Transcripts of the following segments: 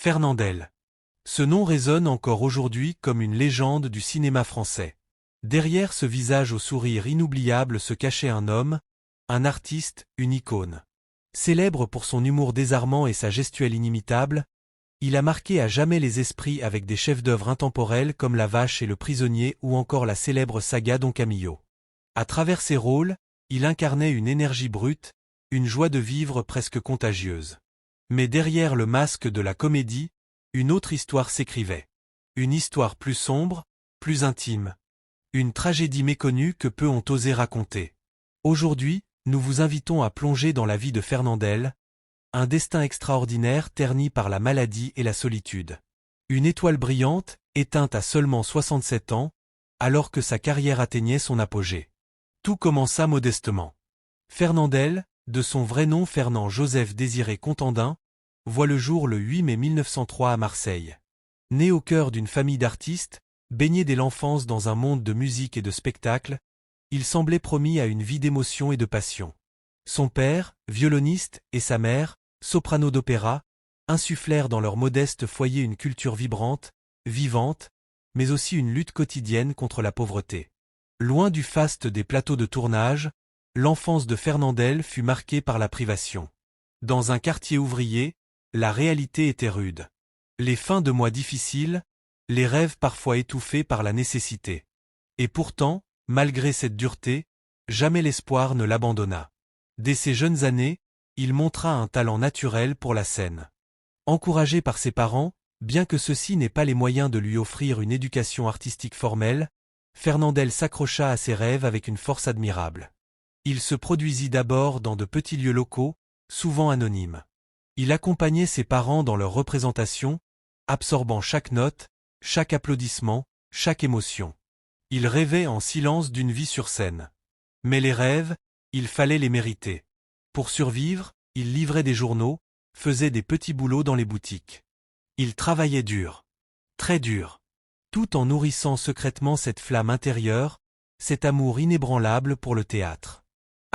Fernandel. Ce nom résonne encore aujourd'hui comme une légende du cinéma français. Derrière ce visage au sourire inoubliable se cachait un homme, un artiste, une icône. Célèbre pour son humour désarmant et sa gestuelle inimitable, il a marqué à jamais les esprits avec des chefs-d'œuvre intemporels comme La Vache et le Prisonnier ou encore la célèbre saga Don Camillo. À travers ses rôles, il incarnait une énergie brute, une joie de vivre presque contagieuse. Mais derrière le masque de la comédie, une autre histoire s'écrivait. Une histoire plus sombre, plus intime. Une tragédie méconnue que peu ont osé raconter. Aujourd'hui, nous vous invitons à plonger dans la vie de Fernandel, un destin extraordinaire terni par la maladie et la solitude. Une étoile brillante, éteinte à seulement 67 ans, alors que sa carrière atteignait son apogée. Tout commença modestement. Fernandel, de son vrai nom Fernand Joseph Désiré Contandin, voit le jour le 8 mai 1903 à Marseille. Né au cœur d'une famille d'artistes, baigné dès l'enfance dans un monde de musique et de spectacle, il semblait promis à une vie d'émotion et de passion. Son père, violoniste, et sa mère, soprano d'opéra, insufflèrent dans leur modeste foyer une culture vibrante, vivante, mais aussi une lutte quotidienne contre la pauvreté. Loin du faste des plateaux de tournage, l'enfance de Fernandel fut marquée par la privation. Dans un quartier ouvrier, la réalité était rude. Les fins de mois difficiles, les rêves parfois étouffés par la nécessité. Et pourtant, malgré cette dureté, jamais l'espoir ne l'abandonna. Dès ses jeunes années, il montra un talent naturel pour la scène. Encouragé par ses parents, bien que ceux-ci n'aient pas les moyens de lui offrir une éducation artistique formelle, Fernandel s'accrocha à ses rêves avec une force admirable. Il se produisit d'abord dans de petits lieux locaux, souvent anonymes. Il accompagnait ses parents dans leurs représentations, absorbant chaque note, chaque applaudissement, chaque émotion. Il rêvait en silence d'une vie sur scène. Mais les rêves, il fallait les mériter. Pour survivre, il livrait des journaux, faisait des petits boulots dans les boutiques. Il travaillait dur. Très dur. Tout en nourrissant secrètement cette flamme intérieure, cet amour inébranlable pour le théâtre.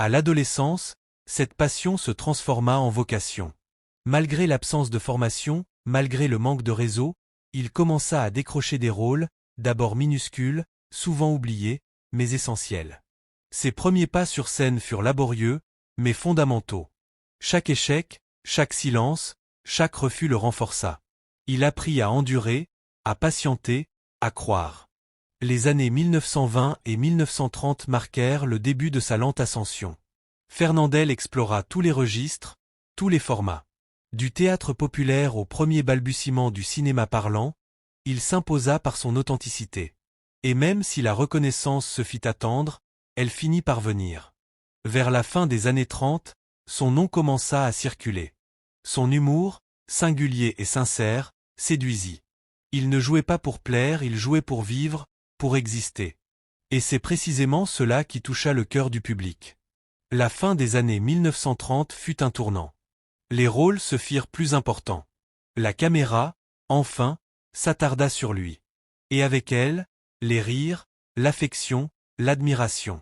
À l'adolescence, cette passion se transforma en vocation. Malgré l'absence de formation, malgré le manque de réseau, il commença à décrocher des rôles, d'abord minuscules, souvent oubliés, mais essentiels. Ses premiers pas sur scène furent laborieux, mais fondamentaux. Chaque échec, chaque silence, chaque refus le renforça. Il apprit à endurer, à patienter, à croire. Les années 1920 et 1930 marquèrent le début de sa lente ascension. Fernandel explora tous les registres, tous les formats. Du théâtre populaire au premier balbutiement du cinéma parlant, il s'imposa par son authenticité. Et même si la reconnaissance se fit attendre, elle finit par venir. Vers la fin des années 30, son nom commença à circuler. Son humour, singulier et sincère, séduisit. Il ne jouait pas pour plaire, il jouait pour vivre, pour exister. Et c'est précisément cela qui toucha le cœur du public. La fin des années 1930 fut un tournant. Les rôles se firent plus importants. La caméra, enfin, s'attarda sur lui. Et avec elle, les rires, l'affection, l'admiration.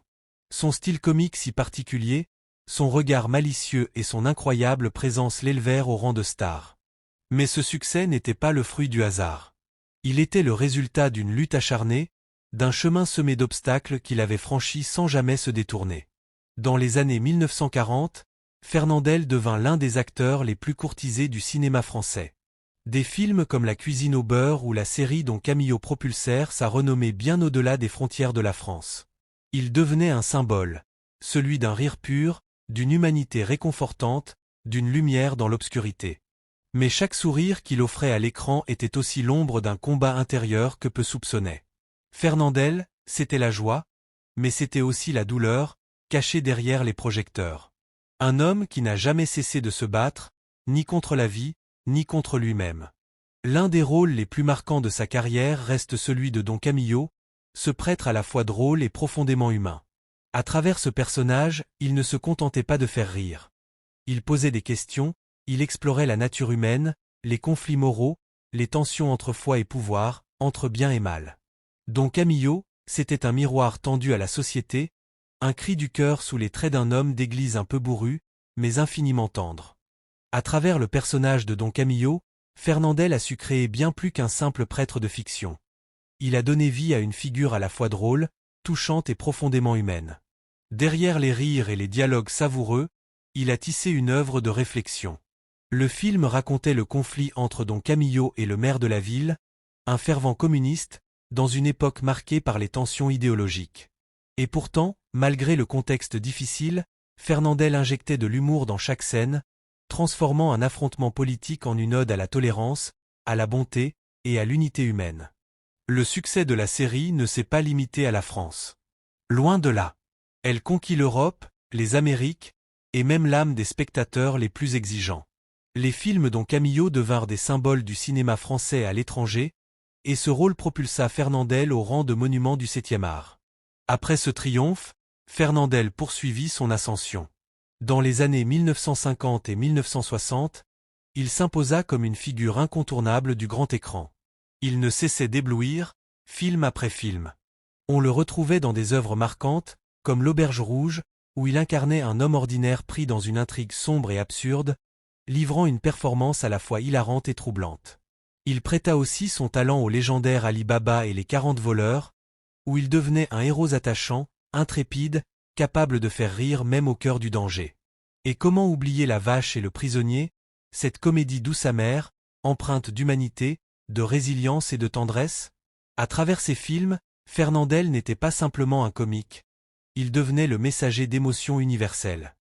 Son style comique si particulier, son regard malicieux et son incroyable présence l'élevèrent au rang de star. Mais ce succès n'était pas le fruit du hasard. Il était le résultat d'une lutte acharnée, d'un chemin semé d'obstacles qu'il avait franchi sans jamais se détourner. Dans les années 1940, Fernandel devint l'un des acteurs les plus courtisés du cinéma français. Des films comme La cuisine au beurre ou la série Don Camillo propulsèrent sa renommée bien au-delà des frontières de la France. Il devenait un symbole, celui d'un rire pur, d'une humanité réconfortante, d'une lumière dans l'obscurité. Mais chaque sourire qu'il offrait à l'écran était aussi l'ombre d'un combat intérieur que peu soupçonnaient. Fernandel, c'était la joie, mais c'était aussi la douleur, cachée derrière les projecteurs. Un homme qui n'a jamais cessé de se battre, ni contre la vie, ni contre lui-même. L'un des rôles les plus marquants de sa carrière reste celui de Don Camillo, ce prêtre à la fois drôle et profondément humain. À travers ce personnage, il ne se contentait pas de faire rire. Il posait des questions, il explorait la nature humaine, les conflits moraux, les tensions entre foi et pouvoir, entre bien et mal. Don Camillo, c'était un miroir tendu à la société, un cri du cœur sous les traits d'un homme d'église un peu bourru, mais infiniment tendre. À travers le personnage de Don Camillo, Fernandel a su créer bien plus qu'un simple prêtre de fiction. Il a donné vie à une figure à la fois drôle, touchante et profondément humaine. Derrière les rires et les dialogues savoureux, il a tissé une œuvre de réflexion. Le film racontait le conflit entre Don Camillo et le maire de la ville, un fervent communiste, dans une époque marquée par les tensions idéologiques. Et pourtant, malgré le contexte difficile, Fernandel injectait de l'humour dans chaque scène, transformant un affrontement politique en une ode à la tolérance, à la bonté et à l'unité humaine. Le succès de la série ne s'est pas limité à la France. Loin de là. Elle conquit l'Europe, les Amériques, et même l'âme des spectateurs les plus exigeants. Les films dont Camillo devinrent des symboles du cinéma français à l'étranger, et ce rôle propulsa Fernandel au rang de monument du 7e art. Après ce triomphe, Fernandel poursuivit son ascension. Dans les années 1950 et 1960, il s'imposa comme une figure incontournable du grand écran. Il ne cessait d'éblouir, film après film. On le retrouvait dans des œuvres marquantes, comme L'Auberge rouge, où il incarnait un homme ordinaire pris dans une intrigue sombre et absurde, livrant une performance à la fois hilarante et troublante. Il prêta aussi son talent au légendaire Ali Baba et les 40 voleurs, où il devenait un héros attachant, intrépide, capable de faire rire même au cœur du danger. Et comment oublier La Vache et le prisonnier, cette comédie douce amère, empreinte d'humanité, de résilience et de tendresse? À travers ces films, Fernandel n'était pas simplement un comique. Il devenait le messager d'émotions universelles.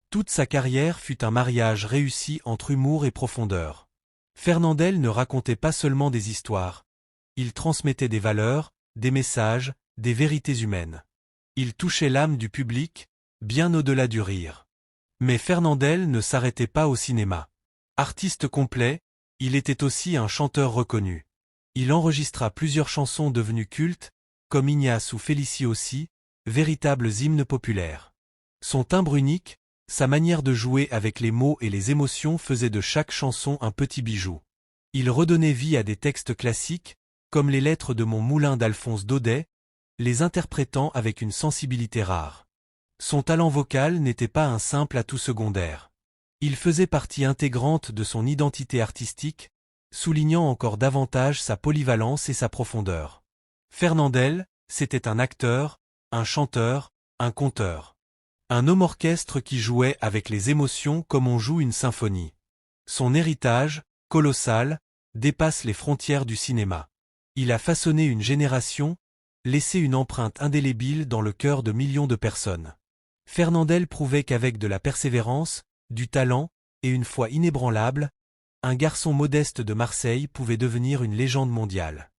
Toute sa carrière fut un mariage réussi entre humour et profondeur. Fernandel ne racontait pas seulement des histoires. Il transmettait des valeurs, des messages, des vérités humaines. Il touchait l'âme du public, bien au-delà du rire. Mais Fernandel ne s'arrêtait pas au cinéma. Artiste complet, il était aussi un chanteur reconnu. Il enregistra plusieurs chansons devenues cultes, comme Ignace ou Félicie aussi, véritables hymnes populaires. Son timbre unique, sa manière de jouer avec les mots et les émotions faisait de chaque chanson un petit bijou. Il redonnait vie à des textes classiques, comme les lettres de mon moulin d'Alphonse Daudet, les interprétant avec une sensibilité rare. Son talent vocal n'était pas un simple atout secondaire. Il faisait partie intégrante de son identité artistique, soulignant encore davantage sa polyvalence et sa profondeur. Fernandel, c'était un acteur, un chanteur, un conteur. Un homme orchestre qui jouait avec les émotions comme on joue une symphonie. Son héritage, colossal, dépasse les frontières du cinéma. Il a façonné une génération, laissé une empreinte indélébile dans le cœur de millions de personnes. Fernandel prouvait qu'avec de la persévérance, du talent et une foi inébranlable, un garçon modeste de Marseille pouvait devenir une légende mondiale.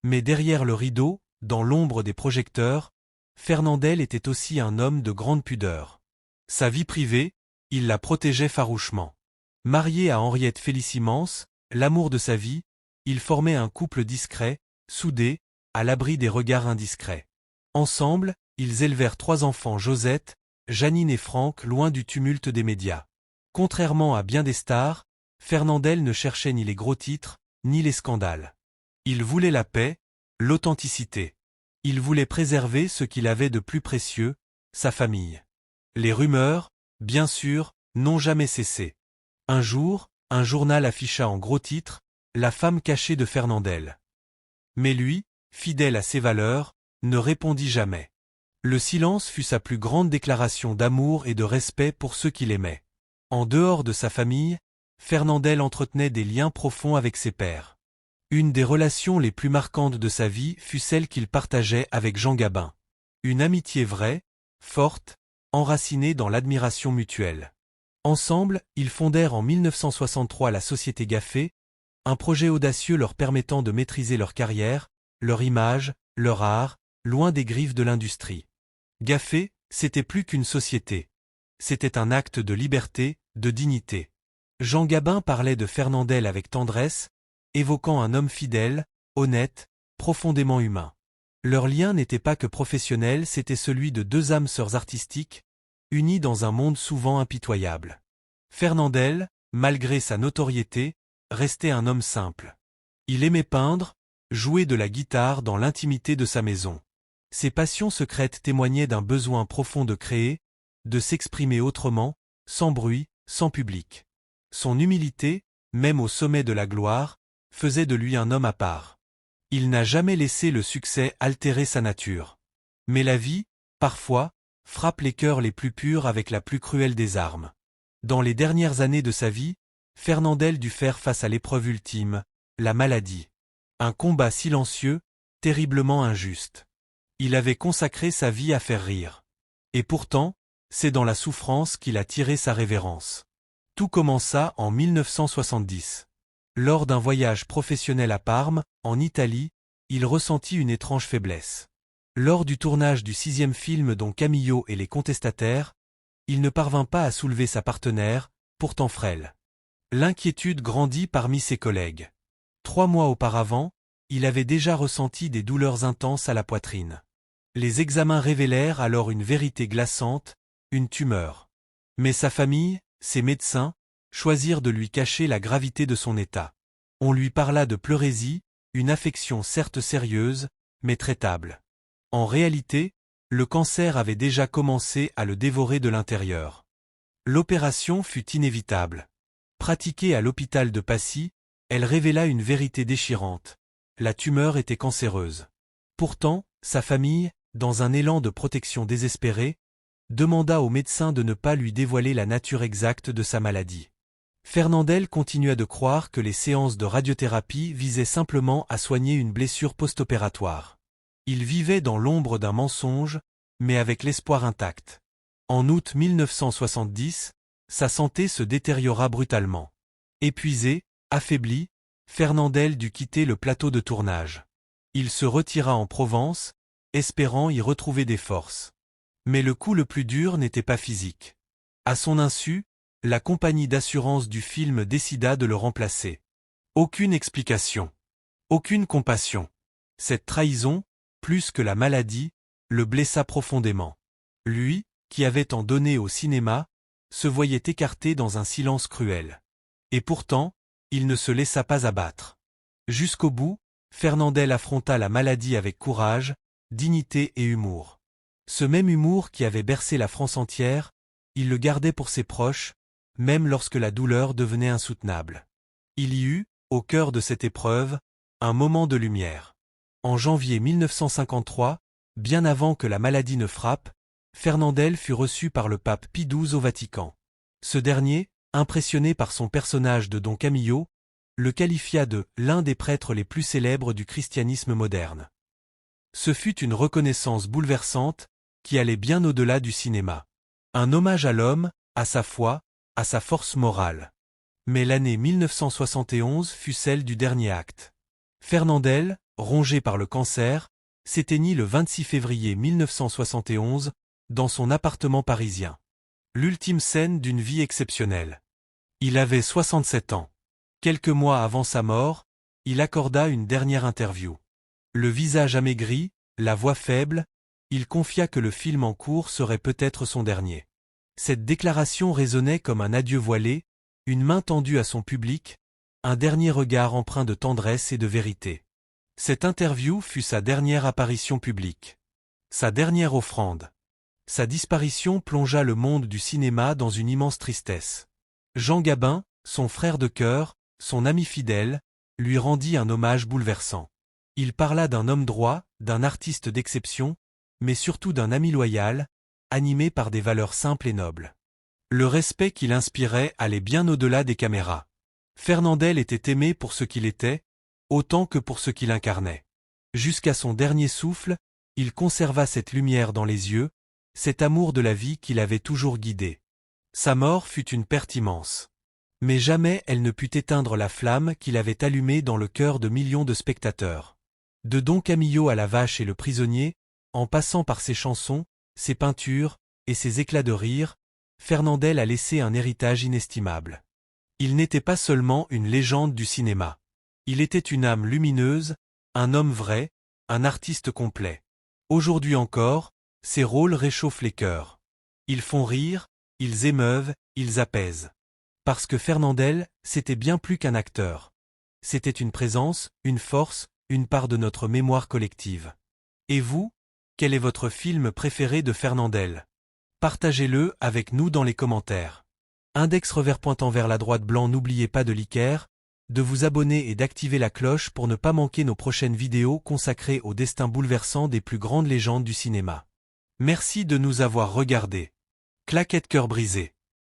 Mais derrière le rideau, dans l'ombre des projecteurs, Fernandel était aussi un homme de grande pudeur. Sa vie privée, il la protégeait farouchement. Marié à Henriette Félicimans, l'amour de sa vie, il formait un couple discret, soudé, à l'abri des regards indiscrets. Ensemble, ils élevèrent 3 enfants, Josette, Janine et Franck, loin du tumulte des médias. Contrairement à bien des stars, Fernandel ne cherchait ni les gros titres, ni les scandales. Il voulait la paix, l'authenticité. Il voulait préserver ce qu'il avait de plus précieux, sa famille. Les rumeurs, bien sûr, n'ont jamais cessé. Un jour, un journal afficha en gros titre « La femme cachée de Fernandel ». Mais lui, fidèle à ses valeurs, ne répondit jamais. Le silence fut sa plus grande déclaration d'amour et de respect pour ceux qu'il aimait. En dehors de sa famille, Fernandel entretenait des liens profonds avec ses pairs. Une des relations les plus marquantes de sa vie fut celle qu'il partageait avec Jean Gabin. Une amitié vraie, forte, enracinée dans l'admiration mutuelle. Ensemble, ils fondèrent en 1963 la société Gaffé, un projet audacieux leur permettant de maîtriser leur carrière, leur image, leur art, loin des griffes de l'industrie. Gaffé, c'était plus qu'une société. C'était un acte de liberté, de dignité. Jean Gabin parlait de Fernandel avec tendresse, évoquant un homme fidèle, honnête, profondément humain. Leur lien n'était pas que professionnel, c'était celui de 2 âmes sœurs artistiques, unies dans un monde souvent impitoyable. Fernandel, malgré sa notoriété, restait un homme simple. Il aimait peindre, jouer de la guitare dans l'intimité de sa maison. Ses passions secrètes témoignaient d'un besoin profond de créer, de s'exprimer autrement, sans bruit, sans public. Son humilité, même au sommet de la gloire, faisait de lui un homme à part. Il n'a jamais laissé le succès altérer sa nature. Mais la vie, parfois, frappe les cœurs les plus purs avec la plus cruelle des armes. Dans les dernières années de sa vie, Fernandel dut faire face à l'épreuve ultime, la maladie. Un combat silencieux, terriblement injuste. Il avait consacré sa vie à faire rire. Et pourtant, c'est dans la souffrance qu'il a tiré sa révérence. Tout commença en 1970. Lors d'un voyage professionnel à Parme, en Italie, il ressentit une étrange faiblesse. Lors du tournage du 6e film Don Camillo et les contestataires, il ne parvint pas à soulever sa partenaire, pourtant frêle. L'inquiétude grandit parmi ses collègues. 3 mois auparavant, il avait déjà ressenti des douleurs intenses à la poitrine. Les examens révélèrent alors une vérité glaçante, une tumeur. Mais sa famille, ses médecins, choisirent de lui cacher la gravité de son état. On lui parla de pleurésie, une affection certes sérieuse, mais traitable. En réalité, le cancer avait déjà commencé à le dévorer de l'intérieur. L'opération fut inévitable. Pratiquée à l'hôpital de Passy, elle révéla une vérité déchirante. La tumeur était cancéreuse. Pourtant, sa famille, dans un élan de protection désespéré, demanda au médecin de ne pas lui dévoiler la nature exacte de sa maladie. Fernandel continua de croire que les séances de radiothérapie visaient simplement à soigner une blessure post-opératoire. Il vivait dans l'ombre d'un mensonge, mais avec l'espoir intact. En août 1970, sa santé se détériora brutalement. Épuisé, affaibli, Fernandel dut quitter le plateau de tournage. Il se retira en Provence, espérant y retrouver des forces. Mais le coup le plus dur n'était pas physique. À son insu, la compagnie d'assurance du film décida de le remplacer. Aucune explication. Aucune compassion. Cette trahison, plus que la maladie, le blessa profondément. Lui, qui avait tant donné au cinéma, se voyait écarté dans un silence cruel. Et pourtant, il ne se laissa pas abattre. Jusqu'au bout, Fernandel affronta la maladie avec courage, dignité et humour. Ce même humour qui avait bercé la France entière, il le gardait pour ses proches, même lorsque la douleur devenait insoutenable. Il y eut, au cœur de cette épreuve, un moment de lumière. En janvier 1953, bien avant que la maladie ne frappe, Fernandel fut reçu par le pape Pie XII au Vatican. Ce dernier, impressionné par son personnage de Don Camillo, le qualifia de « l'un des prêtres les plus célèbres du christianisme moderne ». Ce fut une reconnaissance bouleversante, qui allait bien au-delà du cinéma. Un hommage à l'homme, à sa foi, à sa force morale. Mais l'année 1971 fut celle du dernier acte. Fernandel, rongé par le cancer, s'éteignit le 26 février 1971, dans son appartement parisien. L'ultime scène d'une vie exceptionnelle. Il avait 67 ans. Quelques mois avant sa mort, il accorda une dernière interview. Le visage amaigri, la voix faible, il confia que le film en cours serait peut-être son dernier. Cette déclaration résonnait comme un adieu voilé, une main tendue à son public, un dernier regard empreint de tendresse et de vérité. Cette interview fut sa dernière apparition publique. Sa dernière offrande. Sa disparition plongea le monde du cinéma dans une immense tristesse. Jean Gabin, son frère de cœur, son ami fidèle, lui rendit un hommage bouleversant. Il parla d'un homme droit, d'un artiste d'exception, mais surtout d'un ami loyal, animé par des valeurs simples et nobles. Le respect qu'il inspirait allait bien au-delà des caméras. Fernandel était aimé pour ce qu'il était, autant que pour ce qu'il incarnait. Jusqu'à son dernier souffle, il conserva cette lumière dans les yeux, cet amour de la vie qui l'avait toujours guidé. Sa mort fut une perte immense. Mais jamais elle ne put éteindre la flamme qu'il avait allumée dans le cœur de millions de spectateurs. De Don Camillo à La Vache et le Prisonnier, en passant par ses chansons, ses peintures et ses éclats de rire, Fernandel a laissé un héritage inestimable. Il n'était pas seulement une légende du cinéma. Il était une âme lumineuse, un homme vrai, un artiste complet. Aujourd'hui encore, ses rôles réchauffent les cœurs. Ils font rire, ils émeuvent, ils apaisent. Parce que Fernandel, c'était bien plus qu'un acteur. C'était une présence, une force, une part de notre mémoire collective. Et vous, quel est votre film préféré de Fernandel? Partagez-le avec nous dans les commentaires. Index revers pointant vers la droite blanc. N'oubliez pas de liker, de vous abonner et d'activer la cloche pour ne pas manquer nos prochaines vidéos consacrées au destin bouleversant des plus grandes légendes du cinéma. Merci de nous avoir regardés. Claquette cœur brisé.